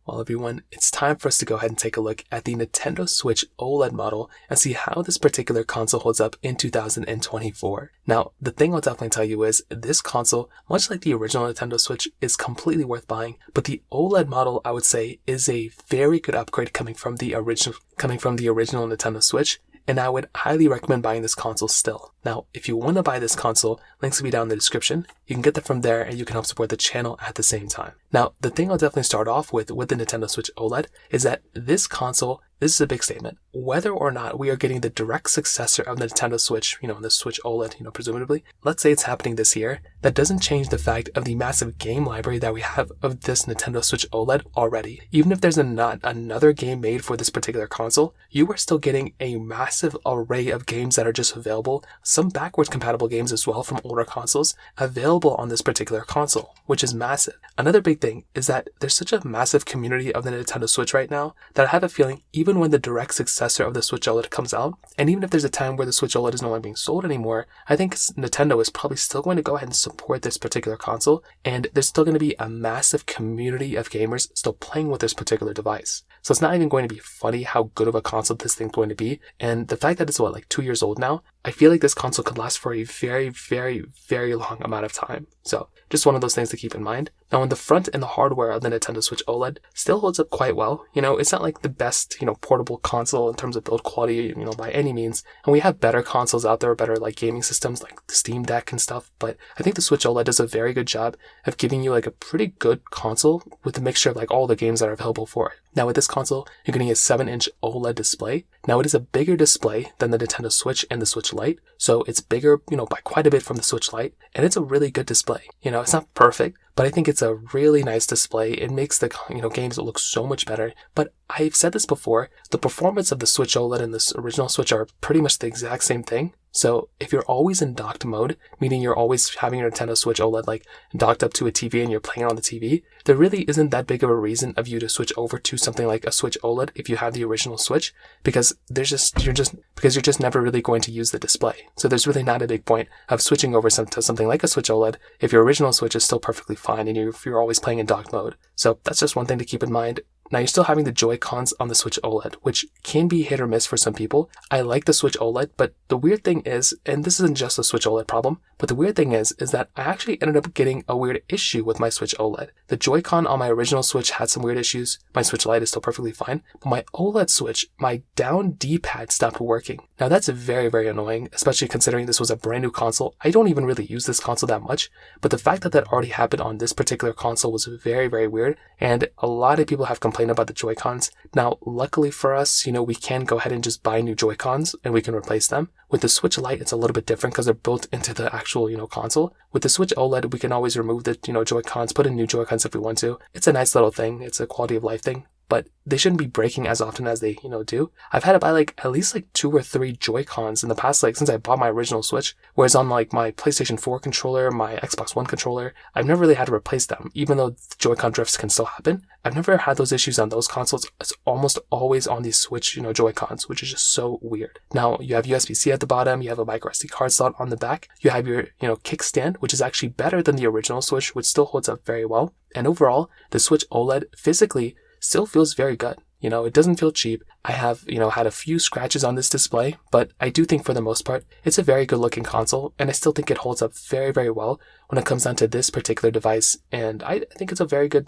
Well, everyone, it's time for us to go ahead and take a look at the Nintendo Switch OLED model and see how this particular console holds up in 2024. Now, the thing I'll definitely tell you is this console, much like the original Nintendo Switch, is completely worth buying, but the OLED model, I would say, is a very good upgrade coming from the original Nintendo Switch. And I would highly recommend buying this console still. Now, if you want to buy this console, links will be down in the description. You can get that from there and you can help support the channel at the same time. Now, the thing I'll definitely start off with the Nintendo Switch OLED is that this console, this is a big statement. Whether or not we are getting the direct successor of the Nintendo Switch, the Switch OLED, presumably, let's say it's happening this year, that doesn't change the fact of the massive game library that we have of this Nintendo Switch OLED already. Even if there's not another game made for this particular console, you are still getting a massive array of games that are just available, some backwards compatible games as well from older consoles, available on this particular console, which is massive. Another big thing is that there's such a massive community of the Nintendo Switch right now that I have a feeling even when the direct successor of the Switch OLED comes out, and even if there's a time where the Switch OLED is no longer being sold anymore, I think Nintendo is probably still going to go ahead and support this particular console, and there's still going to be a massive community of gamers still playing with this particular device. So it's not even going to be funny how good of a console this thing's going to be, and the fact that it's 2 years old now, I feel like this console could last for a very, very, very long amount of time. So just one of those things to keep in mind. Now, on the front and the hardware of the Nintendo Switch OLED still holds up quite well. It's not like the best, portable console in terms of build quality, by any means. And we have better consoles out there, better gaming systems like the Steam Deck and stuff. But I think the Switch OLED does a very good job of giving you a pretty good console with a mixture of all the games that are available for it. Now, with this console, you're getting a 7-inch OLED display. Now, it is a bigger display than the Nintendo Switch and the Switch Lite. So it's bigger, by quite a bit from the Switch Lite. And it's a really good display. It's not perfect, but I think it's a really nice display. It makes the games look so much better. But I've said this before, the performance of the Switch OLED and the original Switch are pretty much the exact same thing. So if you're always in docked mode, meaning you're always having your Nintendo Switch OLED docked up to a TV and you're playing it on the TV, there really isn't that big of a reason of you to switch over to something like a Switch OLED if you have the original Switch, because you're just never really going to use the display. So there's really not a big point of switching over to something like a Switch OLED if your original Switch is still perfectly fine and if you're always playing in docked mode. So that's just one thing to keep in mind. Now, you're still having the Joy-Cons on the Switch OLED, which can be hit or miss for some people. I like the Switch OLED, but the weird thing is, and this isn't just a Switch OLED problem, but the weird thing is that I actually ended up getting a weird issue with my Switch OLED. The Joy-Con on my original Switch had some weird issues. My Switch Lite is still perfectly fine, but my OLED Switch, my down D-pad stopped working. Now, that's very, very annoying, especially considering this was a brand new console. I don't even really use this console that much, but the fact that that already happened on this particular console was very, very weird, and a lot of people have complained about the Joy-Cons. Now, luckily for us, we can go ahead and just buy new Joy-Cons and we can replace them. With the Switch Lite, it's a little bit different because they're built into the actual, console. With the Switch OLED, we can always remove the, Joy-Cons, put in new Joy-Cons if we want to. It's a nice little thing. It's a quality of life thing, but they shouldn't be breaking as often as they, do. I've had to buy at least 2 or 3 Joy-Cons in the past, since I bought my original Switch, whereas on my PlayStation 4 controller, my Xbox One controller, I've never really had to replace them, even though the Joy-Con drifts can still happen. I've never had those issues on those consoles. It's almost always on these Switch, Joy-Cons, which is just so weird. Now, you have USB-C at the bottom, you have a micro SD card slot on the back, you have your, kickstand, which is actually better than the original Switch, which still holds up very well. And overall, the Switch OLED physically still feels very good. It doesn't feel cheap. I have, had a few scratches on this display, but I do think for the most part, it's a very good looking console, and I still think it holds up very, very well when it comes down to this particular device. And I think it's a very good,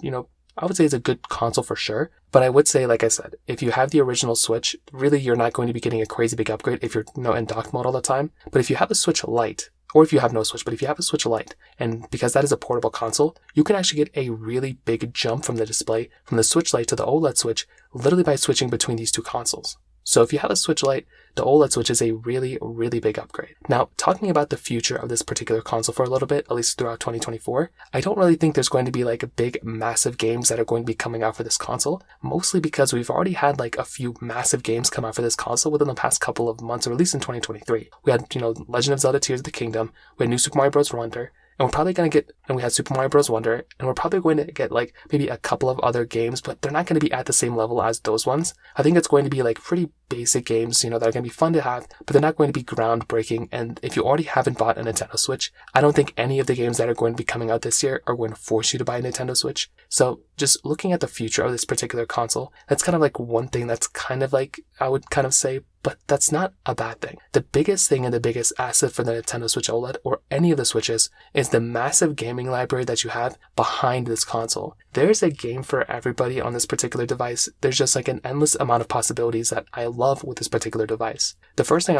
I would say it's a good console for sure. But I would say, like I said, if you have the original Switch, really you're not going to be getting a crazy big upgrade if you're, in dock mode all the time. But if you have a Switch Lite, or if you have no Switch, but if you have a Switch Lite, and because that is a portable console, you can actually get a really big jump from the display, from the Switch Lite to the OLED Switch, literally by switching between these two consoles. So if you have a Switch Lite, the OLED Switch is a really, really big upgrade. Now, talking about the future of this particular console for a little bit, at least throughout 2024, I don't really think there's going to be big, massive games that are going to be coming out for this console, mostly because we've already had a few massive games come out for this console within the past couple of months, or at least in 2023. We had, Legend of Zelda Tears of the Kingdom, we had new Super Mario Bros. Wonder, and we're probably going to get, and we had Super Mario Bros. Wonder, and we're probably going to get maybe a couple of other games, but they're not going to be at the same level as those ones. I think it's going to be pretty basic games, that are going to be fun to have, but they're not going to be groundbreaking. And if you already haven't bought a Nintendo Switch, I don't think any of the games that are going to be coming out this year are going to force you to buy a Nintendo Switch. So just looking at the future of this particular console, that's kind of like one thing that's kind of like, I would kind of say, but that's not a bad thing. The biggest thing and the biggest asset for the Nintendo Switch OLED or any of the Switches is the massive gaming library that you have behind this console. There's a game for everybody on this particular device. There's just like an endless amount of possibilities that I love with this particular device. The first thing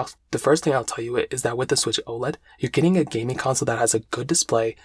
I'll tell you is that with the Switch OLED, you're getting a gaming console that has a good display,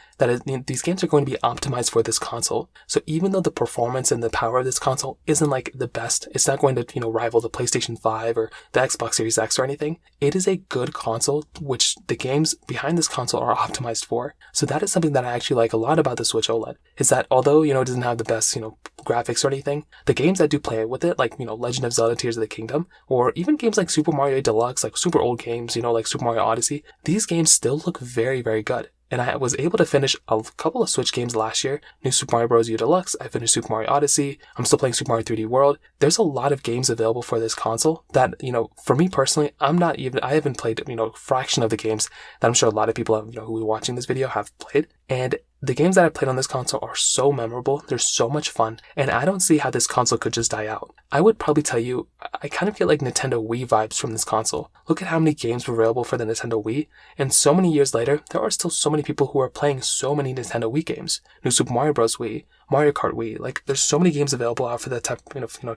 these games are going to be optimized for this console. So even though the performance and the power of this console isn't like the best, it's not going to, rival the PlayStation 5 or the Xbox Series X or anything, it is a good console, which the games behind this console are optimized for. So that is something that I actually like a lot about the Switch OLED, is that although, it doesn't have the best, graphics or anything, the games that do play with it, like, Legend of Zelda Tears of the Kingdom, or even games like Super Mario Deluxe, like super old games, like Super Mario Odyssey, these games still look very, very good. And I was able to finish a couple of Switch games last year. New Super Mario Bros. U Deluxe, I finished Super Mario Odyssey, I'm still playing Super Mario 3D World. There's a lot of games available for this console that, for me personally, I haven't played, a fraction of the games that I'm sure a lot of people have, who are watching this video have played. And the games that I played on this console are so memorable, they're so much fun, and I don't see how this console could just die out. I would probably tell you, I kind of get like Nintendo Wii vibes from this console. Look at how many games were available for the Nintendo Wii, and so many years later, there are still so many people who are playing so many Nintendo Wii games. New Super Mario Bros. Wii, Mario Kart Wii, like there's so many games available out for that type,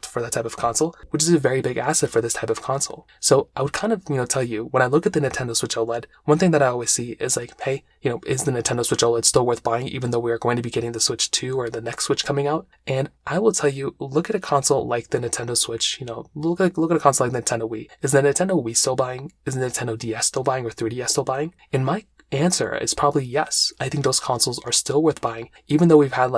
for that type of console, which is a very big asset for this type of console. So I would kind of, tell you, when I look at the Nintendo Switch OLED, one thing that I always see is like, hey, is the Nintendo Switch OLED still worth buying, even though we are going to be getting the Switch 2 or the next Switch coming out? And I will tell you, look at a console like the Nintendo Switch, look at a console like the Nintendo Wii. Is the Nintendo Wii still buying? Is the Nintendo DS still buying, or 3DS still buying? In my answer is probably yes. I think those consoles are still worth buying, even though we've had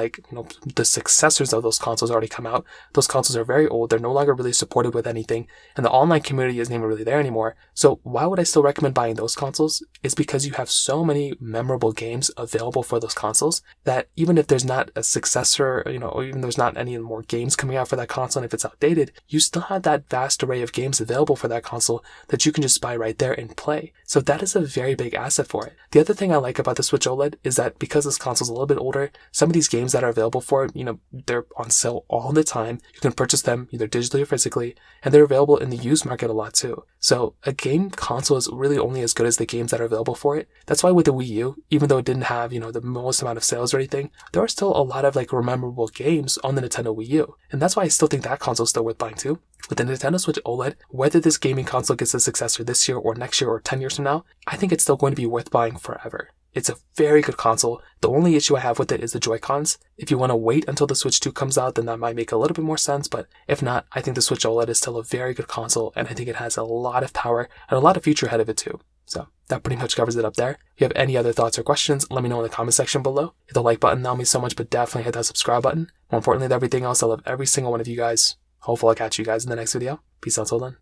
the successors of those consoles already come out. Those consoles are very old, they're no longer really supported with anything, and the online community isn't even really there anymore. So why would I still recommend buying those consoles? It's because you have so many memorable games available for those consoles that even if there's not a successor, or even there's not any more games coming out for that console, and if it's outdated, you still have that vast array of games available for that console that you can just buy right there and play. So that is a very big asset for it. The other thing I like about the Switch OLED is that because this console's a little bit older, some of these games that are available for it, they're on sale all the time. You can purchase them either digitally or physically, and they're available in the used market a lot too. So a game console is really only as good as the games that are available for it. That's why with the Wii U, even though it didn't have, the most amount of sales or anything, there are still a lot of memorable games on the Nintendo Wii U. And that's why I still think that console is still worth buying too. With the Nintendo Switch OLED, whether this gaming console gets a successor this year or next year or 10 years from now, I think it's still going to be worth buying forever. It's a very good console. The only issue I have with it is the Joy-Cons. If you want to wait until the Switch 2 comes out, then that might make a little bit more sense, but if not, I think the Switch OLED is still a very good console, and I think it has a lot of power and a lot of future ahead of it too. So that pretty much covers it up there. If you have any other thoughts or questions, let me know in the comment section below. Hit the like button, that'll mean so much, but definitely hit that subscribe button. More importantly than everything else, I love every single one of you guys. Hopefully I'll catch you guys in the next video. Peace out till then.